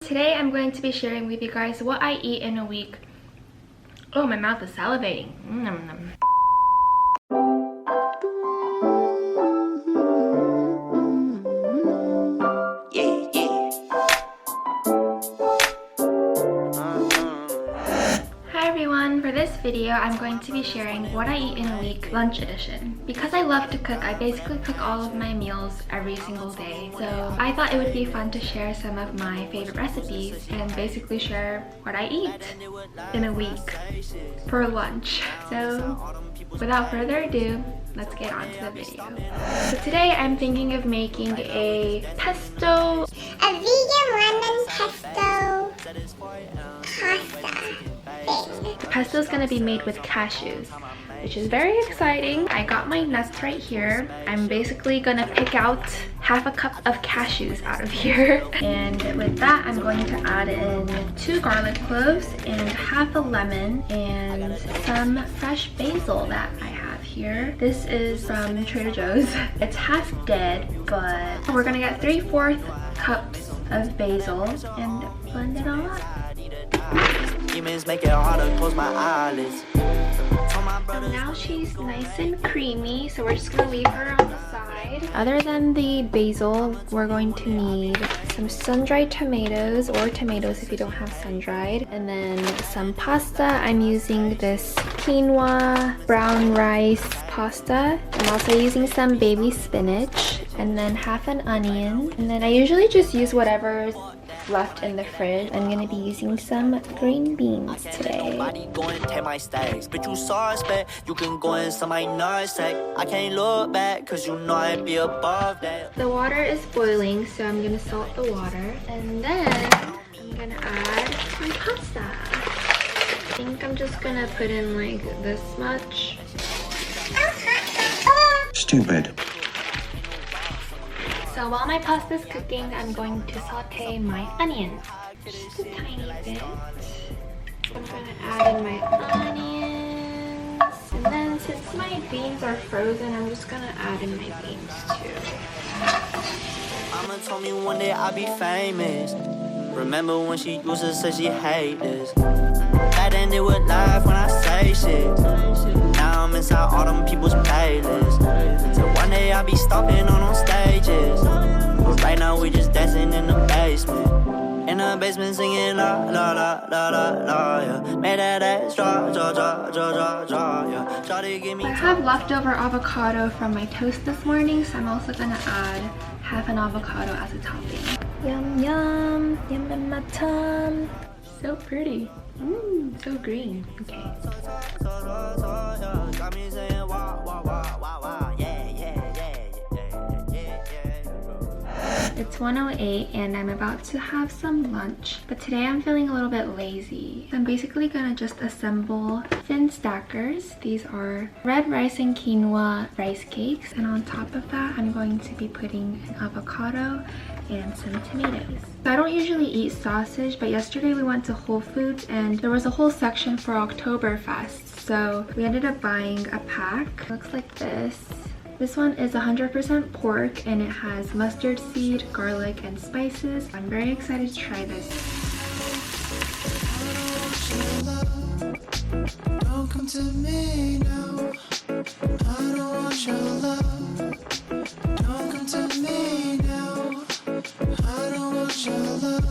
Today I'm going to be sharing with you guys what I eat in a week. Oh, my mouth is salivating. For this video, I'm going to be sharing what I eat in a week, lunch edition. Because I love to cook, I basically cook all of my meals every single day. So I thought it would be fun to share some of my favorite recipes and basically share what I eat in a week for lunch. So without further ado, let's get on to the video. So today I'm thinking of making a pesto. A vegan lemon pesto pasta. The pesto is going to be made with cashews, which is very exciting. I got my nuts right here. I'm basically going to pick out half a cup of cashews out of here. And with that, I'm going to add in 2 garlic cloves and half a lemon and some fresh basil that I have here. This is from Trader Joe's. It's half dead, but we're going to get 3/4 cups of basil and blend it all up. Make it harder, close my eyelids. So now she's nice and creamy, so we're just gonna leave her on the side. Other than the basil, we're going to need some sun-dried tomatoes, or tomatoes if you don't have sun-dried, and then some pasta. I'm using this quinoa brown rice pasta. I'm also using some baby spinach, and then half an onion, and then I usually just use whatever's left in the fridge. I'm gonna be using some green beans today. The water is boiling, so I'm gonna salt the water, and then I'm gonna add my pasta. I think I'm just gonna put in like this much. Stupid. So while my pasta is cooking, I'm going to saute my onions. Just a tiny bit. I'm gonna add in my onions. And then since my beans are frozen, I'm just gonna add in my beans too. Mama told me one day I'll be famous. Remember when she used to say she hate this? Back then it would laugh when I say shit. Now I'm inside all them people's playlists. Till one day I'll be stomping on them stages. But right now we just dancing in the basement. In the basement singing la la la la la la, yeah. Made that ass draw, draw, draw, draw, draw, draw, yeah. Try to give me. I have leftover avocado from my toast this morning, so I'm also gonna add half an avocado as a topping. Yum yum, yum yum my tum. So pretty. So green. Okay. It's 1:08 and I'm about to have some lunch, but today I'm feeling a little bit lazy. I'm basically gonna just assemble thin stackers. These are red rice and quinoa rice cakes, and on top of that I'm going to be putting an avocado and some tomatoes. I don't usually eat sausage, but yesterday we went to Whole Foods and there was a whole section for Oktoberfest, so we ended up buying a pack. It looks like this. This one is 100% pork and it has mustard seed, garlic, and spices. I'm very excited to try this. Don't come to me now. I don't want your love. Don't come to me now. I don't want your love.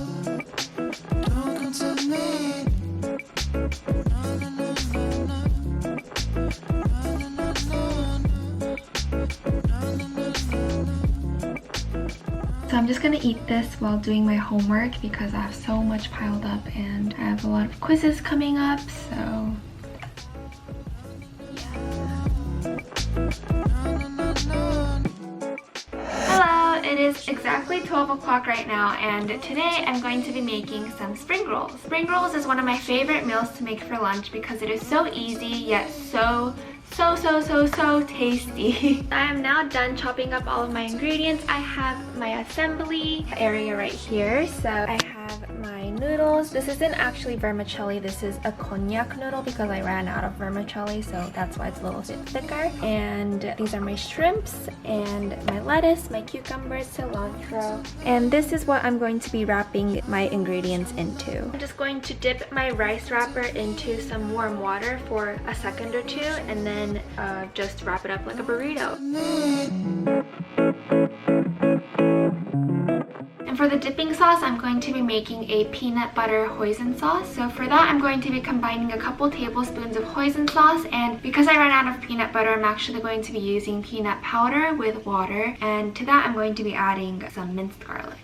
Don't come to me. No, no, no, no, no. So I'm just gonna eat this while doing my homework because I have so much piled up and I have a lot of quizzes coming up, so Hello, it is exactly 12 o'clock right now, and today I'm going to be making some spring rolls. Spring rolls is one of my favorite meals to make for lunch because it is so easy yet so tasty. I am now done chopping up all of my ingredients. I have my assembly area right here. So I have have my noodles. This isn't actually vermicelli, this is a cognac noodle because I ran out of vermicelli, so that's why it's a little bit thicker. And these are my shrimps and my lettuce, my cucumbers, cilantro. And this is what I'm going to be wrapping my ingredients into. I'm just going to dip my rice wrapper into some warm water for a second or two and then just wrap it up like a burrito. And for the dipping sauce, I'm going to be making a peanut butter hoisin sauce. So for that, I'm going to be combining a couple tablespoons of hoisin sauce, and because I ran out of peanut butter, I'm actually going to be using peanut powder with water, and to that I'm going to be adding some minced garlic.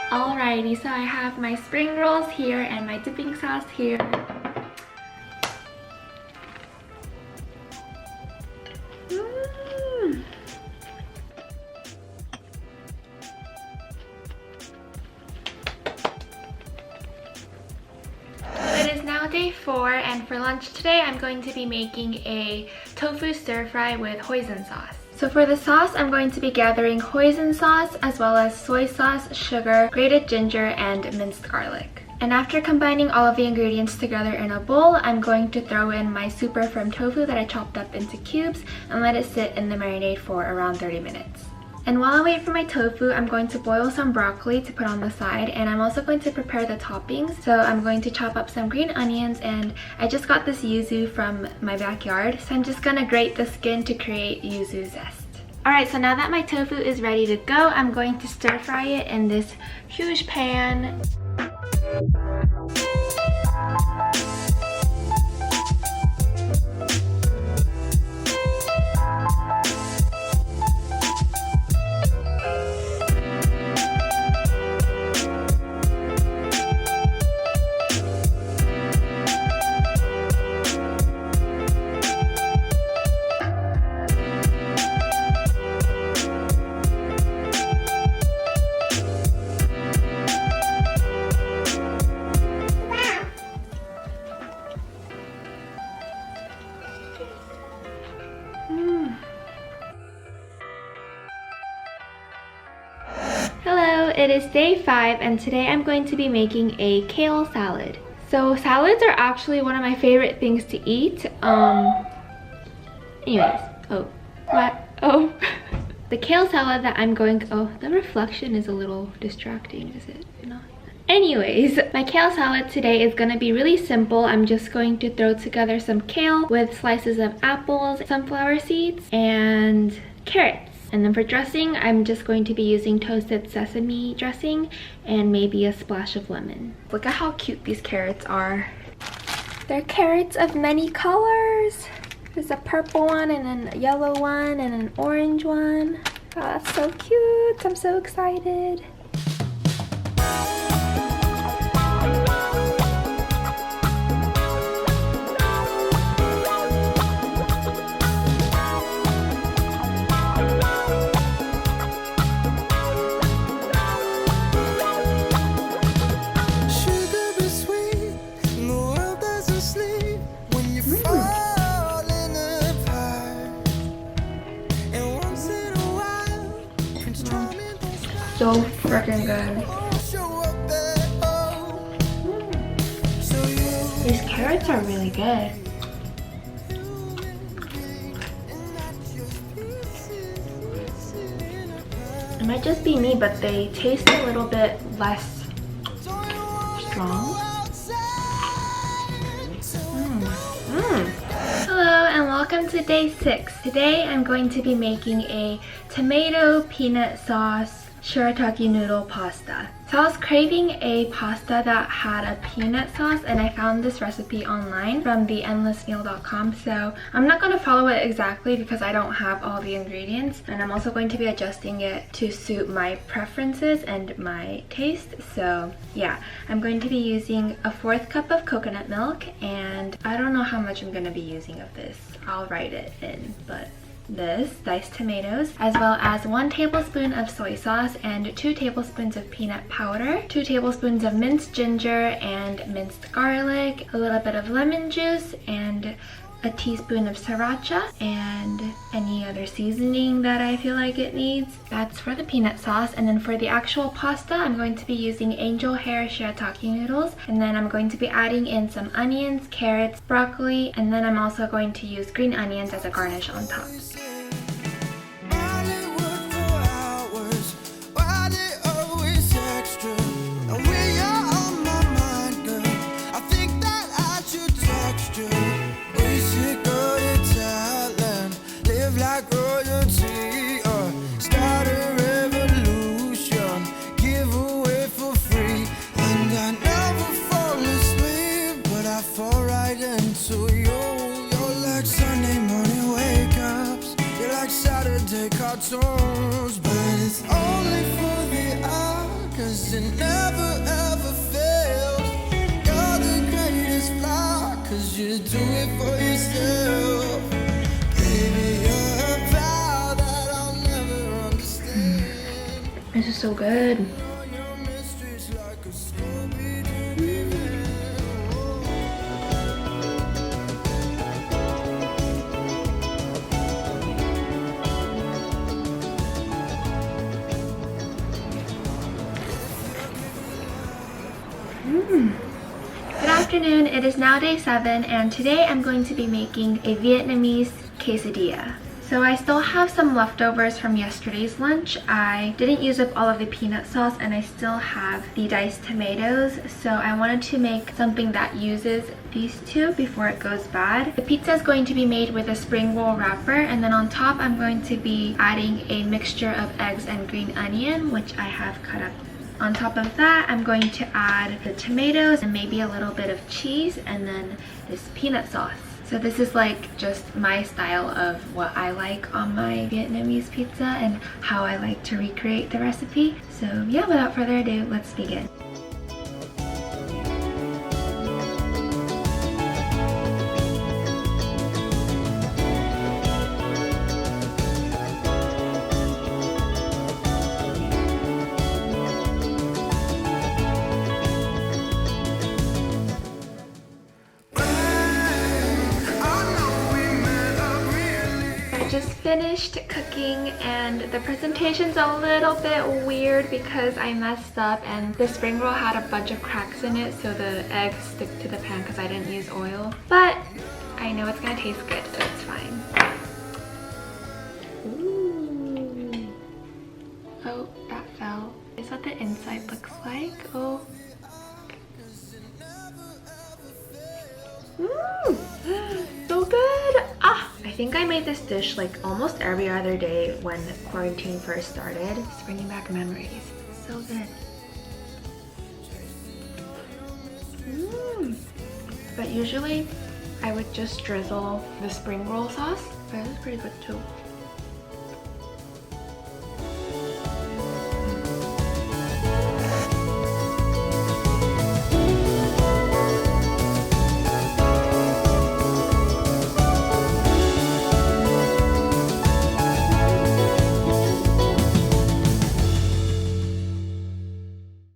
Alrighty, so I have my spring rolls here and my dipping sauce here. It is now day 4, and for lunch today I'm going to be making a tofu stir-fry with hoisin sauce. So for the sauce, I'm going to be gathering hoisin sauce as well as soy sauce, sugar, grated ginger, and minced garlic. And after combining all of the ingredients together in a bowl, I'm going to throw in my super firm tofu that I chopped up into cubes and let it sit in the marinade for around 30 minutes. And while I wait for my tofu, I'm going to boil some broccoli to put on the side, and I'm also going to prepare the toppings. So I'm going to chop up some green onions, and I just got this yuzu from my backyard, so I'm just gonna grate the skin to create yuzu zest. Alright, so now that my tofu is ready to go, I'm going to stir fry it in this huge pan. Hello, it is day 5, and today I'm going to be making a kale salad. So salads are actually one of my favorite things to eat. Anyways, the kale salad that I'm going, the reflection is a little distracting, is it not? Anyways, my kale salad today is gonna be really simple. I'm just going to throw together some kale with slices of apples, sunflower seeds, and carrots. And then for dressing, I'm just going to be using toasted sesame dressing and maybe a splash of lemon. Look at how cute these carrots are. They're carrots of many colors. There's a purple one and then a yellow one and an orange one. Oh, that's so cute. I'm so excited. So freaking good. These carrots are really good. It might just be me, but they taste a little bit less strong. Hello and welcome to day 6. Today I'm going to be making a tomato peanut sauce shirataki noodle pasta. So I was craving a pasta that had a peanut sauce, and I found this recipe online from theendlessmeal.com. So I'm not going to follow it exactly because I don't have all the ingredients, and I'm also going to be adjusting it to suit my preferences and my taste. So yeah, I'm going to be using a 1/4 cup of coconut milk, and I don't know how much I'm going to be using of this. I'll write it in, but this, diced tomatoes, as well as 1 tablespoon of soy sauce and 2 tablespoons of peanut powder, 2 tablespoons of minced ginger and minced garlic, a little bit of lemon juice, and a teaspoon of sriracha, and any other seasoning that I feel like it needs. That's for the peanut sauce. And then for the actual pasta, I'm going to be using angel hair shirataki noodles. And then I'm going to be adding in some onions, carrots, broccoli, and then I'm also going to use green onions as a garnish on top. Cartoons, but it's only for the art, 'cause it never ever fails. You're the greatest flaw, 'cause you do it for yourself. Baby, you're a power that I'll never understand. This is so good. Your mysteries like a Scooby-Doo event. Good afternoon, it is now day 7 and today I'm going to be making a Vietnamese quesadilla. So I still have some leftovers from yesterday's lunch. I didn't use up all of the peanut sauce and I still have the diced tomatoes. So I wanted to make something that uses these two before it goes bad. The pizza is going to be made with a spring roll wrapper, and then on top I'm going to be adding a mixture of eggs and green onion, which I have cut up. On top of that, I'm going to add the tomatoes and maybe a little bit of cheese and then this peanut sauce. So this is like just my style of what I like on my Vietnamese pizza and how I like to recreate the recipe. So yeah, without further ado, let's begin. Just finished cooking and the presentation's a little bit weird because I messed up and the spring roll had a bunch of cracks in it, so the eggs stick to the pan because I didn't use oil. But I know it's gonna taste good, so it's fine. Ooh. Oh, that fell. Is what the inside looks like. Oh. So good! Ah, I think I made this dish like almost every other day when quarantine first started. It's bringing back memories. So good. But usually I would just drizzle the spring roll sauce, but this is pretty good too.